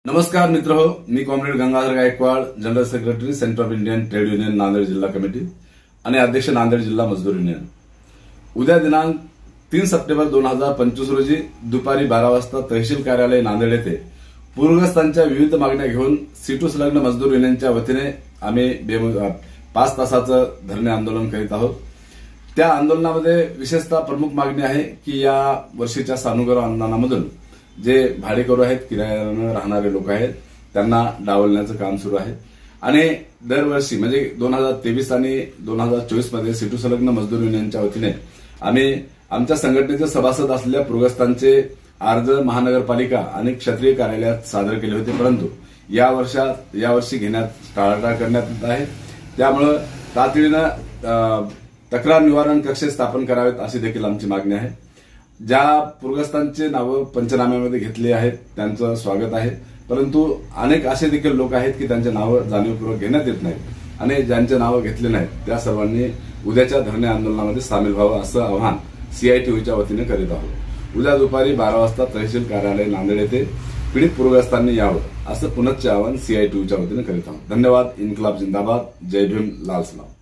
नमस्कार मित्रहो, मी comrade Gangadhar Gaikwad, general secretary centre of Indian trade union Nanded जिल्हा कमिटी आणि अध्यक्ष नांदेड जिल्हा मजदूर युनियन। उद्या दिनांक 3 सप्टेंबर 2025 रोजी दुपारी 12 वाजता तहसील कार्यालय नांदेड येथे पूरग्रस्तांच्या विविध मागण्या घेऊन सीटू संलग्न मजदूर युनियनच्या वतीने आम्ही 5 तासाचं धरणे आंदोलन करीत आहोत। त्या आंदोलनामध्ये विशेषतः प्रमुख मागणी आहे की या वर्षीच्या सानुग्रह अनुदानामधून जे भाडेकरू आहेत, किरायाने राहणारे लोक आहेत, त्यांना डावलण्याचं काम सुरू आहे आणि दरवर्षी म्हणजे 2023 आणि 2024 मध्ये सीटू संलग्न मजदूर युनियनच्या वतीने आम्ही आमच्या संघटनेचे सभासद असलेल्या पूरग्रस्तांचे अर्ज महानगरपालिका आणि क्षेत्रीय कार्यालयात सादर केले होते, परंतु यावर्षी घेण्यात टाळाटाळ करण्यात येत आहे। त्यामुळे तातडीनं तक्रार निवारण कक्ष स्थापन करावेत अशी देखील आमची मागणी आहे। ज्या पूरग्रस्तांचे नावं पंचनाम्यामध्ये घेतले आहेत त्यांचं स्वागत आहे, परंतु अनेक असे देखील लोक आहेत की त्यांचे नावं जाणीवपूर्वक घेण्यात येत नाहीत आणि ज्यांचे नावं घेतले नाहीत त्या सर्वांनी उद्याच्या धरणे आंदोलनामध्ये सामील व्हावं असं आवाहन CITUच्या वतीने करीत आहोत। उद्या दुपारी 12 वाजता तहसील कार्यालय नांदेड येथे पीडित पूरग्रस्तांनी यावं असं पुनश्च आवाहन CITUच्या वतीने करीत आहोत। धन्यवाद। इन्कलाब जिंदाबाद। जय भीम। लाल सलाम।